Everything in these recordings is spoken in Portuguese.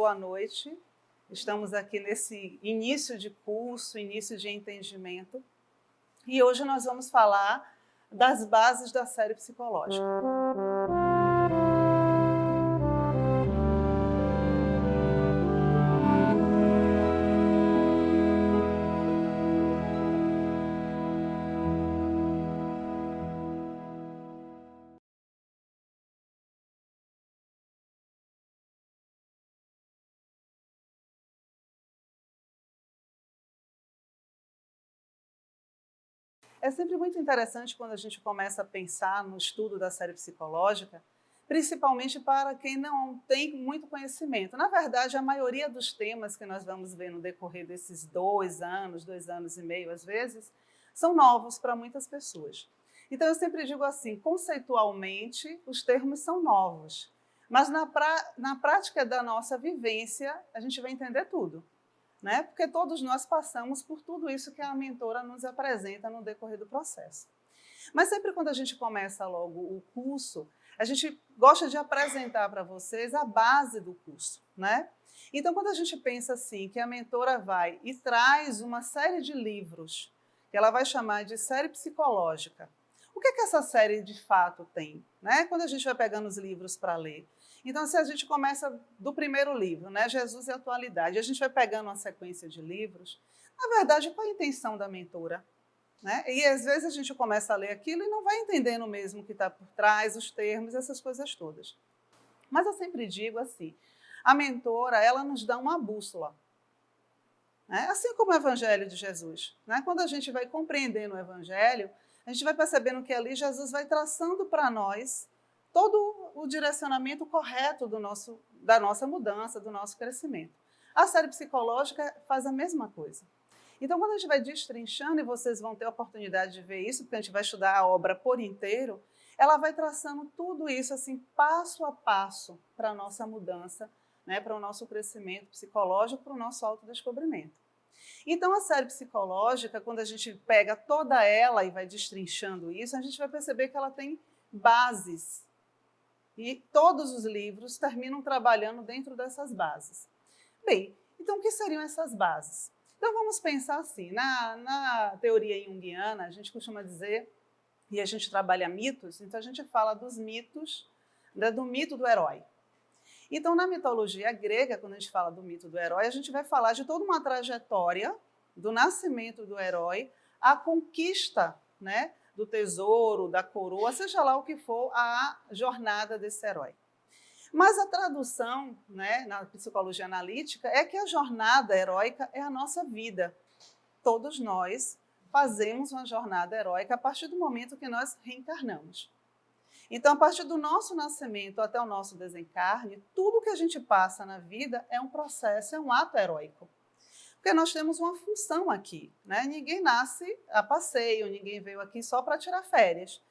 boa noite. Estamos aqui nesse início de curso, início de entendimento. E hoje nós vamos falar das bases da série psicológica. É sempre muito interessante quando a gente começa a pensar no estudo da série psicológica, principalmente para quem não tem muito conhecimento. Na verdade, a maioria dos temas que nós vamos ver no decorrer desses 2 anos e meio às vezes, são novos para muitas pessoas. Então eu sempre digo assim, conceitualmente os termos são novos, mas na prática da nossa vivência a gente vai entender tudo. Né? Porque todos nós passamos por tudo isso que a mentora nos apresenta no decorrer do processo. Mas sempre quando a gente começa logo o curso, a gente gosta de apresentar para vocês a base do curso, né? Então, quando a gente pensa assim, que a mentora vai e traz uma série de livros, que ela vai chamar de série psicológica, o que essa série de fato tem? Né? Quando a gente vai pegando os livros para ler. Então, se a gente começa do primeiro livro, né, Jesus e a Atualidade, a gente vai pegando uma sequência de livros, na verdade, qual a intenção da mentora? Né? E às vezes a gente começa a ler aquilo e não vai entendendo mesmo o que está por trás, os termos, essas coisas todas. Mas eu sempre digo assim, a mentora, ela nos dá uma bússola. Né? Assim como o Evangelho de Jesus. Né? Quando a gente vai compreendendo o Evangelho, a gente vai percebendo que ali Jesus vai traçando para nós todo o direcionamento correto da nossa mudança, do nosso crescimento. A série psicológica faz a mesma coisa. Então, quando a gente vai destrinchando, e vocês vão ter a oportunidade de ver isso, porque a gente vai estudar a obra por inteiro, ela vai traçando tudo isso assim, passo a passo para a nossa mudança, né, para o nosso crescimento psicológico, para o nosso autodescobrimento. Então, a série psicológica, quando a gente pega toda ela e vai destrinchando isso, a gente vai perceber que ela tem bases. E todos os livros terminam trabalhando dentro dessas bases. Bem, então o que seriam essas bases? Então vamos pensar assim, na teoria junguiana, a gente costuma dizer, e a gente trabalha mitos, então a gente fala dos mitos, do mito do herói. Então na mitologia grega, quando a gente fala do mito do herói, a gente vai falar de toda uma trajetória do nascimento do herói à conquista, né, do tesouro, da coroa, seja lá o que for a jornada desse herói. Mas a tradução, né, na psicologia analítica é que a jornada heróica é a nossa vida. Todos nós fazemos uma jornada heróica a partir do momento que nós reencarnamos. Então, a partir do nosso nascimento até o nosso desencarne, tudo que a gente passa na vida é um processo, é um ato heróico. Porque nós temos uma função aqui, né? Ninguém nasce a passeio, ninguém veio aqui só para tirar férias.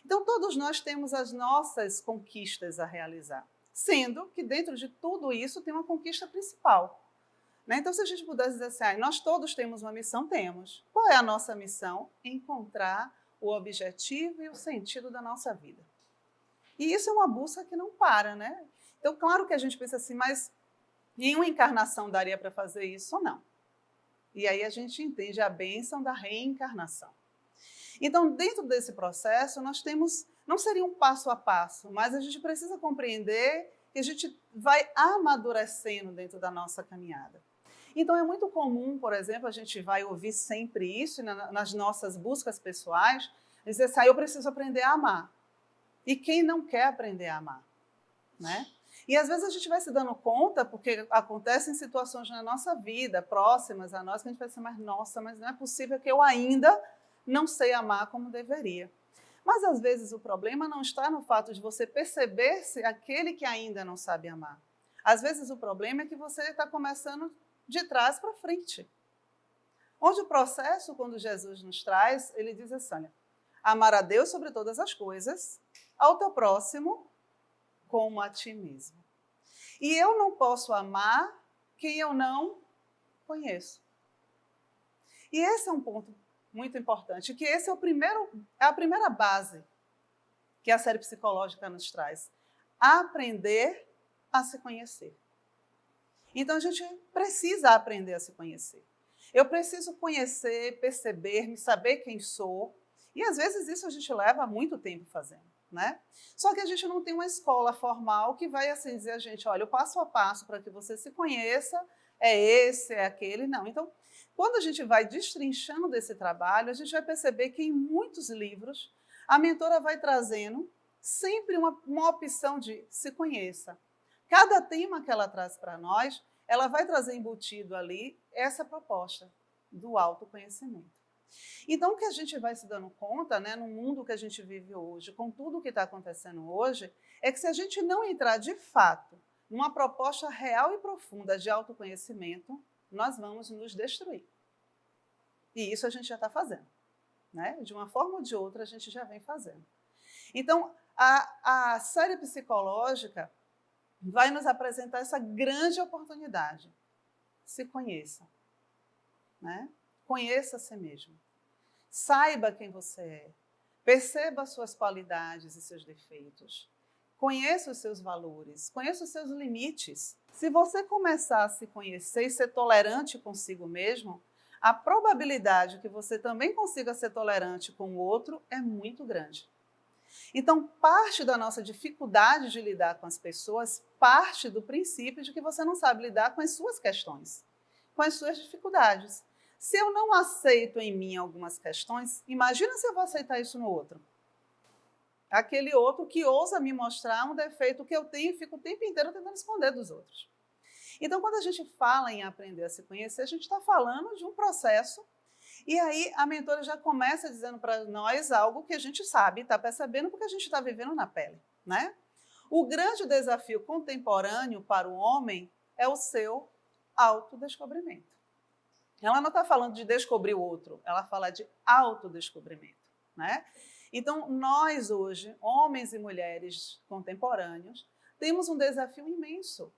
Então, todos nós temos as nossas conquistas a realizar, sendo que dentro de tudo isso tem uma conquista principal. Né? Então, se a gente pudesse dizer assim, nós todos temos uma missão, temos. Qual é a nossa missão? Encontrar o objetivo e o sentido da nossa vida. E isso é uma busca que não para, né? Então, claro que a gente pensa assim, mas em uma encarnação daria para fazer isso ou não? E aí a gente entende a bênção da reencarnação. Então, dentro desse processo, nós temos, não seria um passo a passo, mas a gente precisa compreender que a gente vai amadurecendo dentro da nossa caminhada. Então, é muito comum, por exemplo, a gente vai ouvir sempre isso nas nossas buscas pessoais, dizer assim, eu preciso aprender a amar. E quem não quer aprender a amar? Né? E às vezes a gente vai se dando conta, porque acontecem situações na nossa vida, próximas a nós, que a gente vai dizer, mas nossa, mas não é possível que eu ainda não sei amar como deveria. Mas às vezes o problema não está no fato de você perceber-se aquele que ainda não sabe amar. Às vezes o problema é que você está começando de trás para frente. Onde o processo, quando Jesus nos traz, ele diz assim, olha, amar a Deus sobre todas as coisas, ao teu próximo como a ti mesmo. E eu não posso amar quem eu não conheço. E esse é um ponto muito importante, que esse é a primeira base que a série psicológica nos traz. Aprender a se conhecer. Então, a gente precisa aprender a se conhecer. Eu preciso conhecer, perceber-me, saber quem sou. E, às vezes, isso a gente leva muito tempo fazendo, né? Só que a gente não tem uma escola formal que vai assim dizer a gente, olha, o passo a passo para que você se conheça é esse, é aquele. Não. Então, quando a gente vai destrinchando desse trabalho, a gente vai perceber que em muitos livros a mentora vai trazendo sempre uma opção de se conheça. Cada tema que ela traz para nós, ela vai trazer embutido ali essa proposta do autoconhecimento. Então, o que a gente vai se dando conta, né, no mundo que a gente vive hoje, com tudo o que está acontecendo hoje, é que se a gente não entrar de fato numa proposta real e profunda de autoconhecimento, nós vamos nos destruir. E isso a gente já está fazendo, né? De uma forma ou de outra, a gente já vem fazendo. Então, a série psicológica vai nos apresentar essa grande oportunidade. Se conheça, né? Conheça a si mesmo. Saiba quem você é. Perceba as suas qualidades e seus defeitos. Conheça os seus valores, conheça os seus limites. Se você começar a se conhecer e ser tolerante consigo mesmo, a probabilidade que você também consiga ser tolerante com o outro é muito grande. Então, parte da nossa dificuldade de lidar com as pessoas parte do princípio de que você não sabe lidar com as suas questões, com as suas dificuldades. Se eu não aceito em mim algumas questões, imagina se eu vou aceitar isso no outro. Aquele outro que ousa me mostrar um defeito que eu tenho e fico o tempo inteiro tentando esconder dos outros. Então, quando a gente fala em aprender a se conhecer, a gente está falando de um processo. E aí a mentora já começa dizendo para nós algo que a gente sabe, está percebendo porque a gente está vivendo na pele, né? O grande desafio contemporâneo para o homem é o seu autodescobrimento. Ela não está falando de descobrir o outro, ela fala de autodescobrimento, né? Então, nós hoje, homens e mulheres contemporâneos, temos um desafio imenso,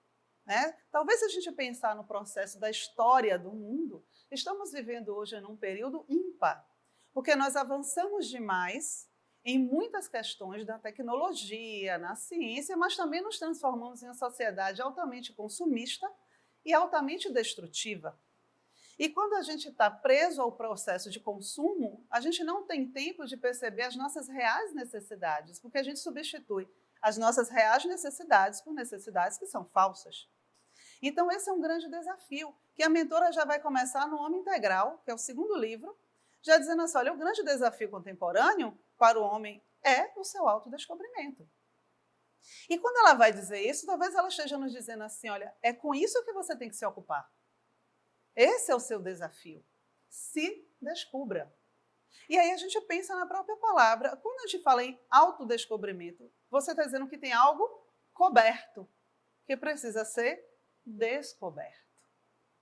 né? Talvez se a gente pensar no processo da história do mundo, estamos vivendo hoje num período ímpar, porque nós avançamos demais em muitas questões da tecnologia, na ciência, mas também nos transformamos em uma sociedade altamente consumista e altamente destrutiva. E quando a gente está preso ao processo de consumo, a gente não tem tempo de perceber as nossas reais necessidades, porque a gente substitui as nossas reais necessidades por necessidades que são falsas. Então, esse é um grande desafio, que a mentora já vai começar no Homem Integral, que é o segundo livro, já dizendo assim, olha, o grande desafio contemporâneo para o homem é o seu autodescobrimento. E quando ela vai dizer isso, talvez ela esteja nos dizendo assim, olha, é com isso que você tem que se ocupar. Esse é o seu desafio. Se descubra. E aí a gente pensa na própria palavra. Quando a gente fala em autodescobrimento, você está dizendo que tem algo coberto, que precisa ser descoberto,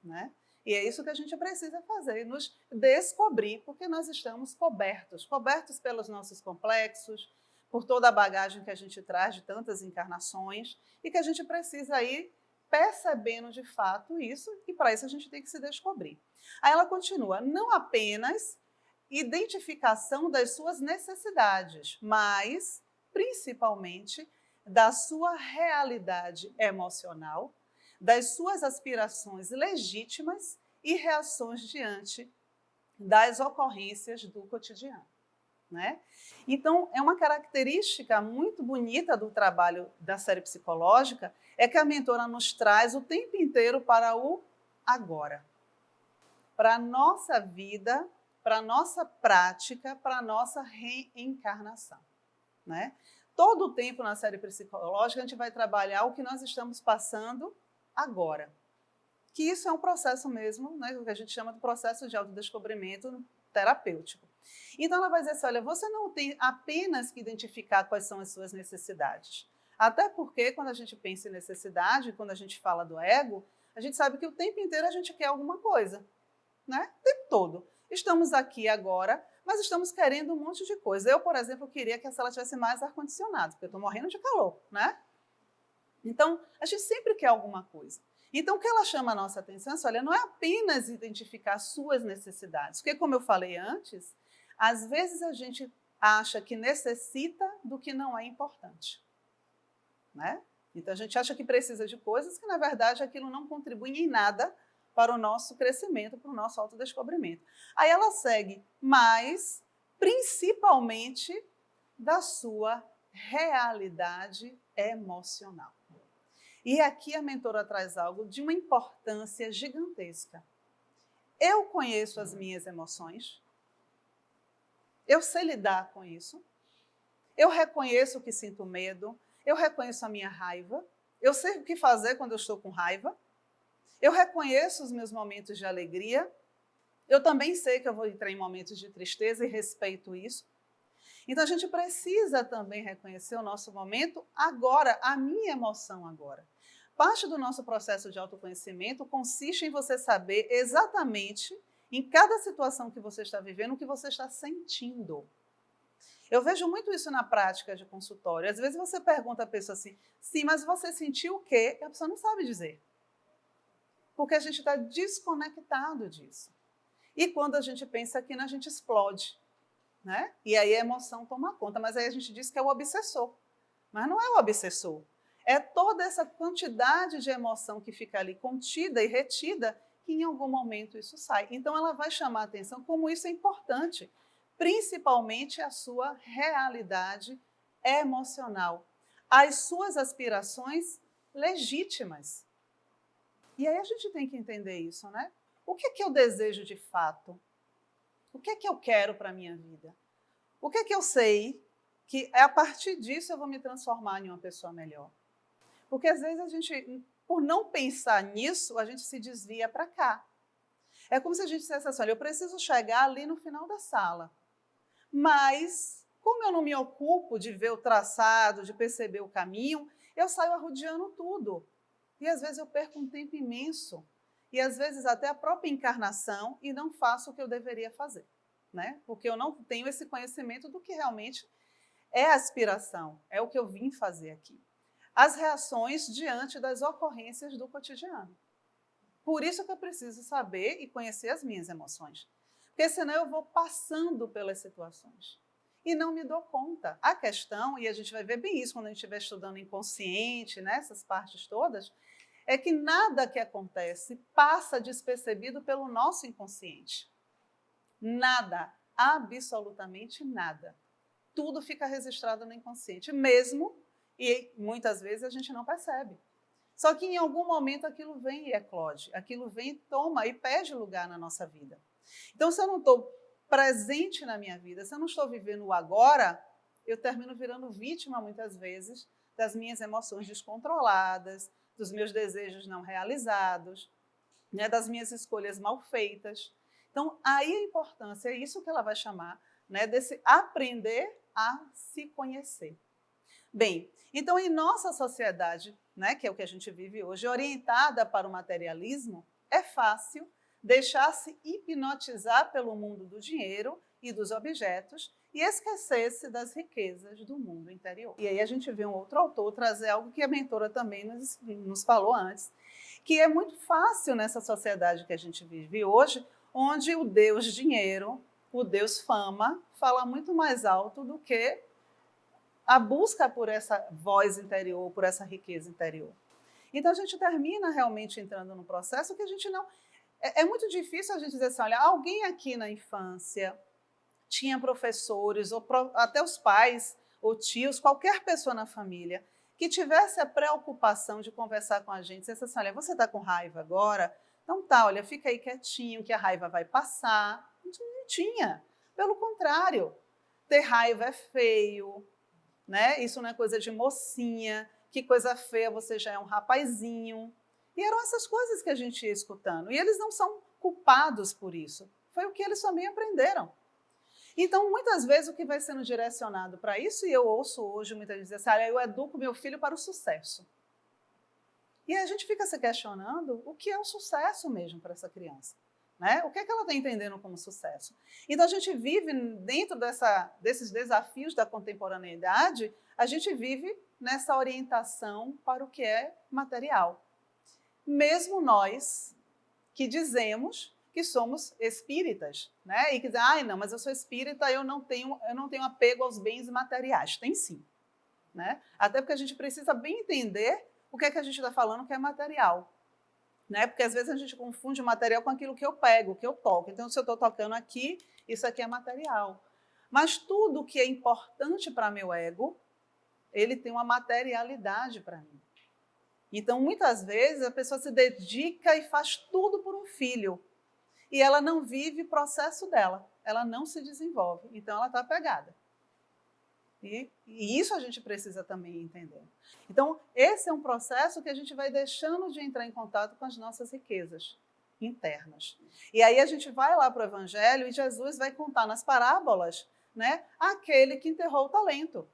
né? E é isso que a gente precisa fazer, nos descobrir, porque nós estamos cobertos pelos nossos complexos, por toda a bagagem que a gente traz de tantas encarnações, e que a gente precisa ir percebendo de fato isso, e para isso a gente tem que se descobrir. Aí ela continua, não apenas identificação das suas necessidades, mas principalmente da sua realidade emocional, das suas aspirações legítimas e reações diante das ocorrências do cotidiano, né? Então, é uma característica muito bonita do trabalho da série psicológica, é que a mentora nos traz o tempo inteiro para o agora, para a nossa vida, para a nossa prática, para a nossa reencarnação, né? Todo o tempo na série psicológica a gente vai trabalhar o que nós estamos passando agora. Que isso é um processo mesmo, né, que a gente chama de processo de autodescobrimento terapêutico. Então ela vai dizer assim, olha, você não tem apenas que identificar quais são as suas necessidades. Até porque quando a gente pensa em necessidade, quando a gente fala do ego, a gente sabe que o tempo inteiro a gente quer alguma coisa, né? O tempo todo. Estamos aqui agora, mas estamos querendo um monte de coisa. Eu, por exemplo, queria que a sala tivesse mais ar-condicionado, porque eu estou morrendo de calor, né? Então, a gente sempre quer alguma coisa. Então, o que ela chama a nossa atenção é, olha, não é apenas identificar suas necessidades, porque, como eu falei antes, às vezes a gente acha que necessita do que não é importante, né? Então, a gente acha que precisa de coisas que, na verdade, aquilo não contribui em nada para o nosso crescimento, para o nosso autodescobrimento. Aí ela segue, mas principalmente da sua realidade emocional. E aqui a mentora traz algo de uma importância gigantesca. Eu conheço as minhas emoções, eu sei lidar com isso, eu reconheço que sinto medo, eu reconheço a minha raiva, eu sei o que fazer quando eu estou com raiva, eu reconheço os meus momentos de alegria, eu também sei que eu vou entrar em momentos de tristeza e respeito isso. Então, a gente precisa também reconhecer o nosso momento agora, a minha emoção agora. Parte do nosso processo de autoconhecimento consiste em você saber exatamente, em cada situação que você está vivendo, o que você está sentindo. Eu vejo muito isso na prática de consultório. Às vezes você pergunta a pessoa assim, sim, mas você sentiu o quê? E a pessoa não sabe dizer. Porque a gente está desconectado disso. E quando a gente pensa aquilo, a gente explode. Né? E aí a emoção toma conta. Mas aí a gente diz que é o obsessor. Mas não é o obsessor. É toda essa quantidade de emoção que fica ali contida e retida, que em algum momento isso sai. Então ela vai chamar a atenção como isso é importante. Principalmente a sua realidade emocional. As suas aspirações legítimas. E aí a gente tem que entender isso, né? O que é que eu desejo de fato? O que é que eu quero para a minha vida? O que é que eu sei que a partir disso eu vou me transformar em uma pessoa melhor? Porque às vezes a gente, por não pensar nisso, a gente se desvia para cá. É como se a gente dissesse assim, olha, eu preciso chegar ali no final da sala. Mas, como eu não me ocupo de ver o traçado, de perceber o caminho, eu saio arrodeando tudo. E às vezes eu perco um tempo imenso. E às vezes até a própria encarnação e não faço o que eu deveria fazer. Né? Porque eu não tenho esse conhecimento do que realmente é a aspiração, é o que eu vim fazer aqui. As reações diante das ocorrências do cotidiano. Por isso que eu preciso saber e conhecer as minhas emoções. Porque senão eu vou passando pelas situações e não me dou conta. A questão, e a gente vai ver bem isso quando a gente estiver estudando inconsciente, né, essas partes todas, é que nada que acontece passa despercebido pelo nosso inconsciente. Nada, absolutamente nada. Tudo fica registrado no inconsciente, mesmo, e muitas vezes a gente não percebe. Só que em algum momento aquilo vem e eclode, aquilo vem e toma e perde lugar na nossa vida. Então, se eu não estou presente na minha vida, se eu não estou vivendo o agora, eu termino virando vítima, muitas vezes, das minhas emoções descontroladas, dos meus desejos não realizados, né, das minhas escolhas mal feitas. Então, aí a importância, é isso que ela vai chamar, né, desse aprender a se conhecer. Bem, então, em nossa sociedade, né, que é o que a gente vive hoje, orientada para o materialismo, é fácil deixar-se hipnotizar pelo mundo do dinheiro e dos objetos e esquecer-se das riquezas do mundo interior. E aí a gente vê um outro autor trazer algo que a mentora também nos falou antes, que é muito fácil nessa sociedade que a gente vive hoje, onde o Deus dinheiro, o Deus fama, fala muito mais alto do que a busca por essa voz interior, por essa riqueza interior. Então a gente termina realmente entrando num processo que a gente não... É muito difícil a gente dizer assim, olha, alguém aqui na infância tinha professores, ou até os pais, ou tios, qualquer pessoa na família, que tivesse a preocupação de conversar com a gente, dizer assim, olha, você está com raiva agora? Então tá, olha, fica aí quietinho, que a raiva vai passar. Não tinha. Pelo contrário, ter raiva é feio, né? Isso não é coisa de mocinha, que coisa feia, você já é um rapazinho. E eram essas coisas que a gente ia escutando. E eles não são culpados por isso. Foi o que eles também aprenderam. Então, muitas vezes, o que vai sendo direcionado para isso, e eu ouço hoje muitas vezes assim, eu educo meu filho para o sucesso. E a gente fica se questionando o que é o sucesso mesmo para essa criança. Né? O que é que ela está entendendo como sucesso? Então, a gente vive dentro desses desafios da contemporaneidade, a gente vive nessa orientação para o que é material. Mesmo nós que dizemos que somos espíritas, né? E que dizem, não, mas eu sou espírita, eu não tenho apego aos bens materiais. Tem sim. né? Até porque a gente precisa bem entender o que é que a gente está falando que é material. Né? Porque às vezes a gente confunde o material com aquilo que eu pego, que eu toco. Então, se eu estou tocando aqui, isso aqui é material. Mas tudo que é importante para meu ego, ele tem uma materialidade para mim. Então, muitas vezes, a pessoa se dedica e faz tudo por um filho. E ela não vive o processo dela. Ela não se desenvolve. Então, ela está apegada. E isso a gente precisa também entender. Então, esse é um processo que a gente vai deixando de entrar em contato com as nossas riquezas internas. E aí a gente vai lá para o Evangelho e Jesus vai contar nas parábolas, né, aquele que enterrou o talento.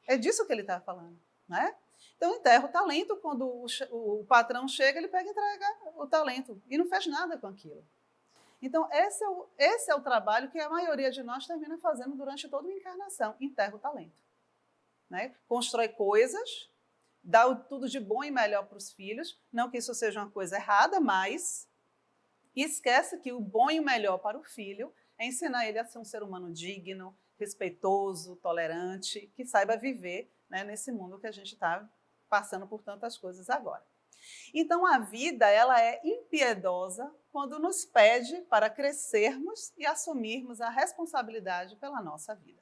É disso que ele está falando, né? Então, enterra o talento, quando o patrão chega, ele pega e entrega o talento e não fez nada com aquilo. Então, esse é o trabalho que a maioria de nós termina fazendo durante toda a encarnação, enterra o talento. Né? Constrói coisas, dá tudo de bom e melhor para os filhos, não que isso seja uma coisa errada, mas esquece que o bom e o melhor para o filho é ensinar ele a ser um ser humano digno, respeitoso, tolerante, que saiba viver, né, nesse mundo que a gente está passando por tantas coisas agora. Então, a vida ela é impiedosa quando nos pede para crescermos e assumirmos a responsabilidade pela nossa vida.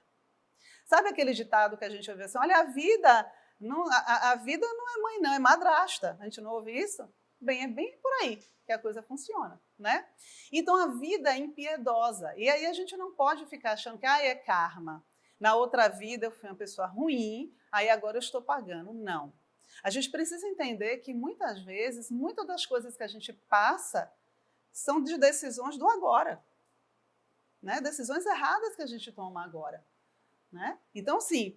Sabe aquele ditado que a gente ouve assim, olha, a vida não é mãe não, é madrasta. A gente não ouve isso? Bem, é bem por aí que a coisa funciona, né? Então, a vida é impiedosa. E aí a gente não pode ficar achando que é karma. Na outra vida eu fui uma pessoa ruim, aí agora eu estou pagando. Não. A gente precisa entender que, muitas vezes, muitas das coisas que a gente passa são de decisões do agora. Né? Decisões erradas que a gente toma agora. Né? Então, sim,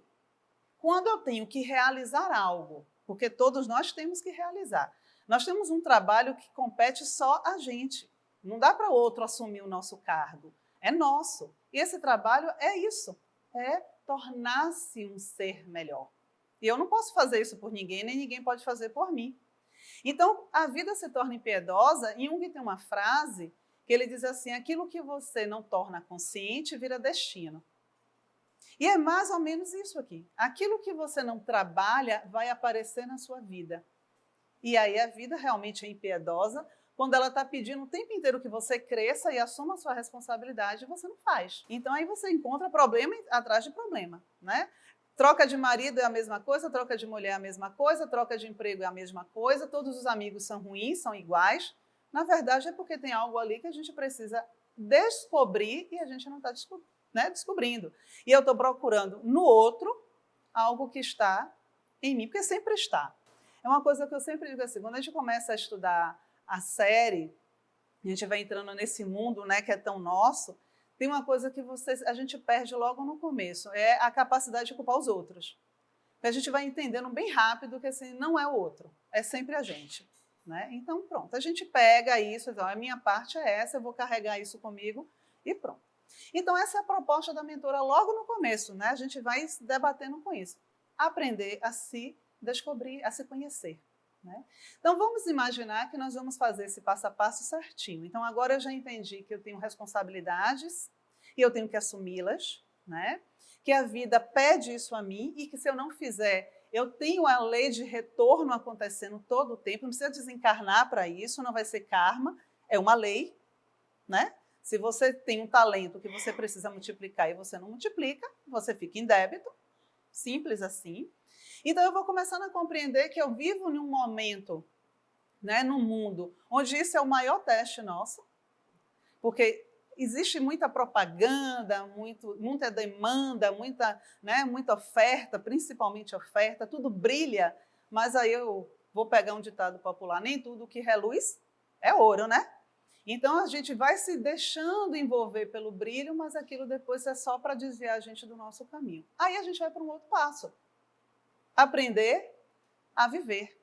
quando eu tenho que realizar algo, porque todos nós temos que realizar, nós temos um trabalho que compete só a gente. Não dá para outro assumir o nosso cargo. É nosso. E esse trabalho é isso. É tornar-se um ser melhor. E eu não posso fazer isso por ninguém, nem ninguém pode fazer por mim. Então, a vida se torna impiedosa, e Jung tem uma frase que ele diz assim, aquilo que você não torna consciente vira destino. E é mais ou menos isso aqui. Aquilo que você não trabalha vai aparecer na sua vida. E aí a vida realmente é impiedosa quando ela está pedindo o tempo inteiro que você cresça e assuma a sua responsabilidade e você não faz. Então aí você encontra problema atrás de problema, né? Troca de marido é a mesma coisa, troca de mulher é a mesma coisa, troca de emprego é a mesma coisa, todos os amigos são ruins, são iguais. Na verdade, é porque tem algo ali que a gente precisa descobrir e a gente não está descobrindo. E eu estou procurando no outro algo que está em mim, porque sempre está. É uma coisa que eu sempre digo assim, quando a gente começa a estudar a série, a gente vai entrando nesse mundo, né, que é tão nosso, tem uma coisa que a gente perde logo no começo, é a capacidade de culpar os outros. A gente vai entendendo bem rápido que assim, não é o outro, é sempre a gente. Né? Então, pronto, a gente pega isso, então, a minha parte é essa, eu vou carregar isso comigo e pronto. Então, essa é a proposta da mentora logo no começo, né? A gente vai se debatendo com isso. Aprender a se descobrir, a se conhecer. Né? Então, vamos imaginar que nós vamos fazer esse passo a passo certinho. Então, agora eu já entendi que eu tenho responsabilidades e eu tenho que assumi-las, né? Que a vida pede isso a mim e que se eu não fizer, eu tenho a lei de retorno acontecendo todo o tempo, não precisa desencarnar para isso, não vai ser karma, é uma lei, né? Se você tem um talento que você precisa multiplicar e você não multiplica, você fica em débito, simples assim. Então, eu vou começando a compreender que eu vivo num momento, né, no mundo, onde isso é o maior teste nosso, porque existe muita propaganda, muita demanda, muita oferta, principalmente oferta, tudo brilha, mas aí eu vou pegar um ditado popular, nem tudo que reluz é ouro, né? Então, a gente vai se deixando envolver pelo brilho, mas aquilo depois é só para desviar a gente do nosso caminho. Aí a gente vai para um outro passo. Aprender a viver.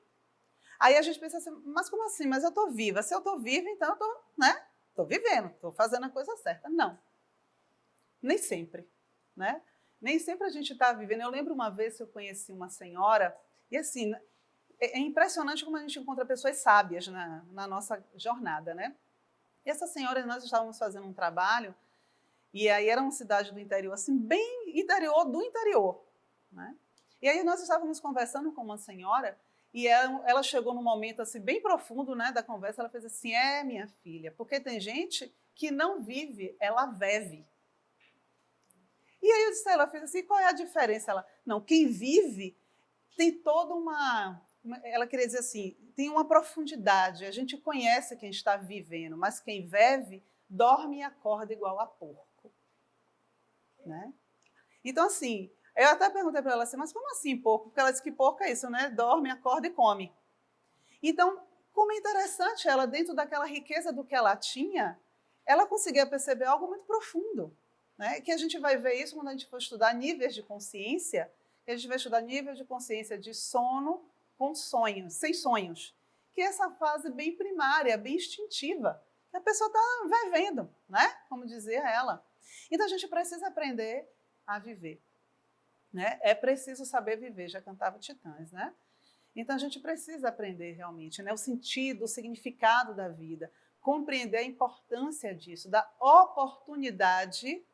Aí a gente pensa assim, mas como assim? Mas eu estou viva. Se eu estou viva, então eu estou, né? Estou vivendo, estou fazendo a coisa certa. Não. Nem sempre. Né? Nem sempre a gente está vivendo. Eu lembro uma vez que eu conheci uma senhora, e assim, é impressionante como a gente encontra pessoas sábias na nossa jornada, né? E essa senhora, nós estávamos fazendo um trabalho, e aí era uma cidade do interior, assim, bem interior do interior, né? E aí nós estávamos conversando com uma senhora e ela chegou num momento assim, bem profundo, né, da conversa, ela fez assim, minha filha, porque tem gente que não vive, ela vive. E aí eu disse, ela fez assim, qual é a diferença? Ela, não, quem vive tem toda ela queria dizer assim, tem uma profundidade, a gente conhece quem está vivendo, mas quem vive dorme e acorda igual a porco. Né? Então, assim, eu até perguntei para ela assim, mas como assim porco? Porque ela disse que porco é isso, né? Dorme, acorda e come. Então, como é interessante ela, dentro daquela riqueza do que ela tinha, ela conseguia perceber algo muito profundo. Né? Que a gente vai ver isso quando a gente for estudar níveis de consciência, que a gente vai estudar níveis de consciência de sono com sonhos, sem sonhos, que é essa fase bem primária, bem instintiva, que a pessoa está vivendo, né? Como dizia ela. Então a gente precisa aprender a viver. Né? É preciso saber viver, já cantava Titãs, né? Então a gente precisa aprender realmente, né? O sentido, o significado da vida, compreender a importância disso, da oportunidade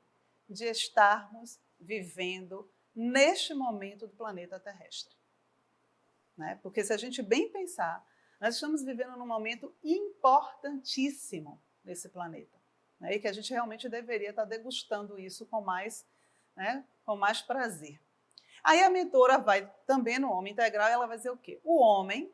de estarmos vivendo neste momento do planeta terrestre. Né? Porque se a gente bem pensar, nós estamos vivendo num momento importantíssimo nesse planeta. Né? E que a gente realmente deveria estar degustando isso com mais prazer. Aí a mentora vai também no Homem Integral, ela vai dizer o quê? O homem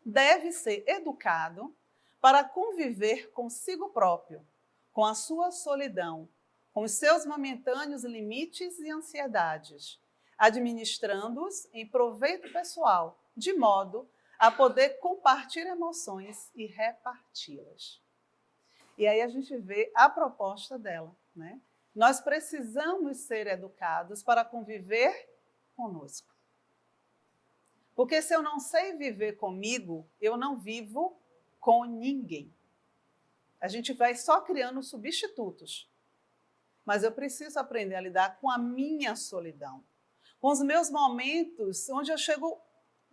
deve ser educado para conviver consigo próprio, com a sua solidão, com os seus momentâneos limites e ansiedades, administrando-os em proveito pessoal, de modo a poder compartilhar emoções e reparti-las. E aí a gente vê a proposta dela, né? Nós precisamos ser educados para conviver conosco. Porque se eu não sei viver comigo, eu não vivo com ninguém. A gente vai só criando substitutos. Mas eu preciso aprender a lidar com a minha solidão, com os meus momentos onde eu chego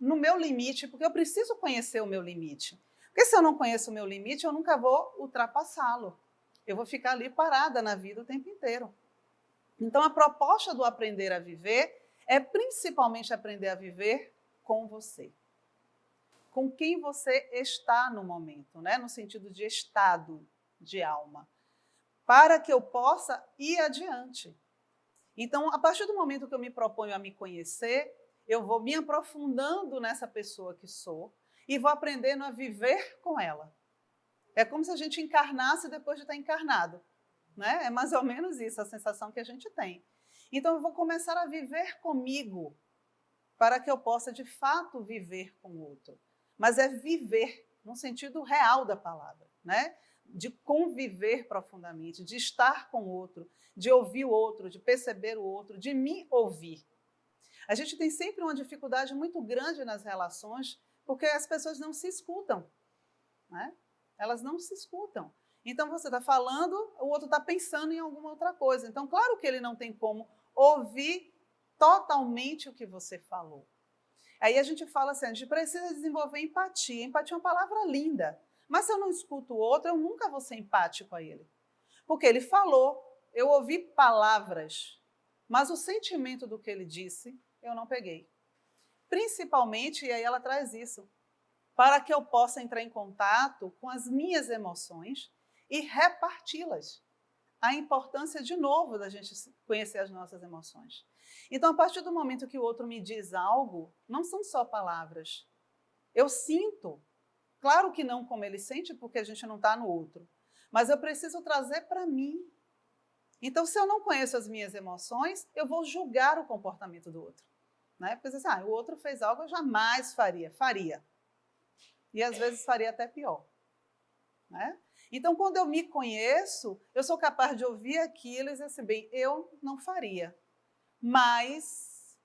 no meu limite, porque eu preciso conhecer o meu limite. Porque se eu não conheço o meu limite, eu nunca vou ultrapassá-lo. Eu vou ficar ali parada na vida o tempo inteiro. Então, a proposta do aprender a viver é principalmente aprender a viver com você. Com quem você está no momento, né? No sentido de estado de alma. Para que eu possa ir adiante. Então, a partir do momento que eu me proponho a me conhecer, eu vou me aprofundando nessa pessoa que sou e vou aprendendo a viver com ela. É como se a gente encarnasse depois de estar encarnado. Né? É mais ou menos isso, a sensação que a gente tem. Então, eu vou começar a viver comigo para que eu possa, de fato, viver com o outro. Mas é viver no sentido real da palavra, né? De conviver profundamente, de estar com o outro, de ouvir o outro, de perceber o outro, de me ouvir. A gente tem sempre uma dificuldade muito grande nas relações porque as pessoas não se escutam. Né? Elas não se escutam. Então, você está falando, o outro está pensando em alguma outra coisa. Então, claro que ele não tem como ouvir totalmente o que você falou. Aí a gente fala assim, a gente precisa desenvolver empatia. Empatia é uma palavra linda. Mas se eu não escuto o outro, eu nunca vou ser empático a ele. Porque ele falou, eu ouvi palavras, mas o sentimento do que ele disse, eu não peguei. Principalmente, e aí ela traz isso, para que eu possa entrar em contato com as minhas emoções e reparti-las. A importância, de novo, da gente conhecer as nossas emoções. Então, a partir do momento que o outro me diz algo, não são só palavras. Eu sinto. Claro que não como ele sente, porque a gente não está no outro. Mas eu preciso trazer para mim. Então, se eu não conheço as minhas emoções, eu vou julgar o comportamento do outro. Né? Porque assim, o outro fez algo, eu jamais faria. Faria. E às vezes faria até pior. Né? Então, quando eu me conheço, eu sou capaz de ouvir aquilo e dizer assim, bem, eu não faria, mas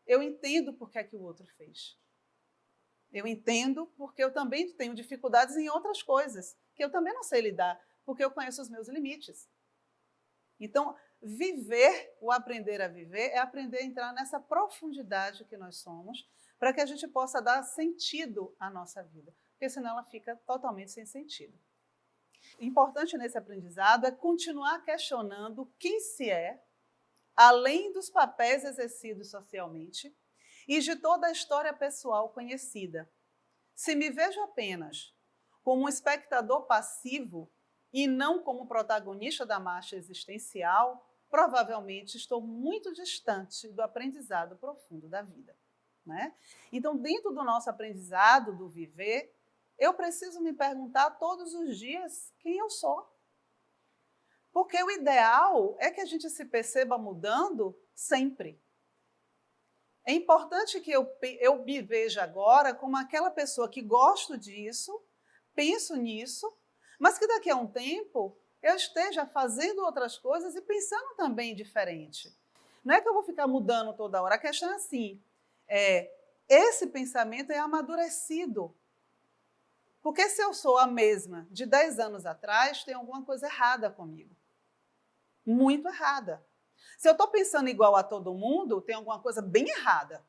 eu entendo por que é que o outro fez. Eu entendo porque eu também tenho dificuldades em outras coisas, que eu também não sei lidar, porque eu conheço os meus limites. Então, viver, o aprender a viver, é aprender a entrar nessa profundidade que nós somos, para que a gente possa dar sentido à nossa vida, porque senão ela fica totalmente sem sentido. Importante nesse aprendizado é continuar questionando quem se é, além dos papéis exercidos socialmente e de toda a história pessoal conhecida. Se me vejo apenas como um espectador passivo e não como protagonista da marcha existencial, provavelmente estou muito distante do aprendizado profundo da vida, né? Então, dentro do nosso aprendizado do viver, eu preciso me perguntar todos os dias quem eu sou. Porque o ideal é que a gente se perceba mudando sempre. É importante que eu me veja agora como aquela pessoa que gosto disso, penso nisso, mas que daqui a um tempo eu esteja fazendo outras coisas e pensando também diferente. Não é que eu vou ficar mudando toda hora, a questão é assim, esse pensamento é amadurecido. Porque se eu sou a mesma de 10 anos atrás, tem alguma coisa errada comigo. Muito errada. Se eu estou pensando igual a todo mundo, tem alguma coisa bem errada,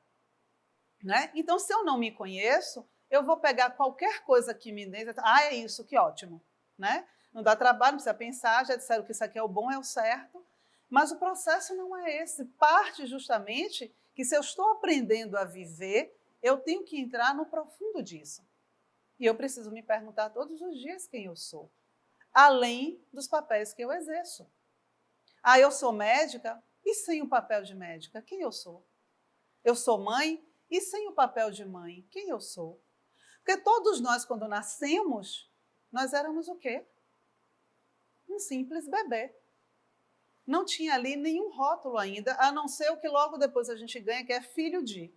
né? Então, se eu não me conheço, eu vou pegar qualquer coisa que me dê, é isso, que ótimo, né? Não dá trabalho, não precisa pensar, já disseram que isso aqui é o bom, é o certo, mas o processo não é esse. Parte justamente que se eu estou aprendendo a viver, eu tenho que entrar no profundo disso. E eu preciso me perguntar todos os dias quem eu sou, além dos papéis que eu exerço. Eu sou médica, e sem o papel de médica, quem eu sou? Eu sou mãe, e sem o papel de mãe, quem eu sou? Porque todos nós, quando nascemos, nós éramos o quê? Um simples bebê. Não tinha ali nenhum rótulo ainda, a não ser o que logo depois a gente ganha, que é filho de.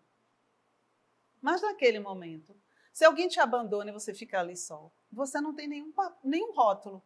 Mas naquele momento, se alguém te abandona e você fica ali só, você não tem nenhum rótulo.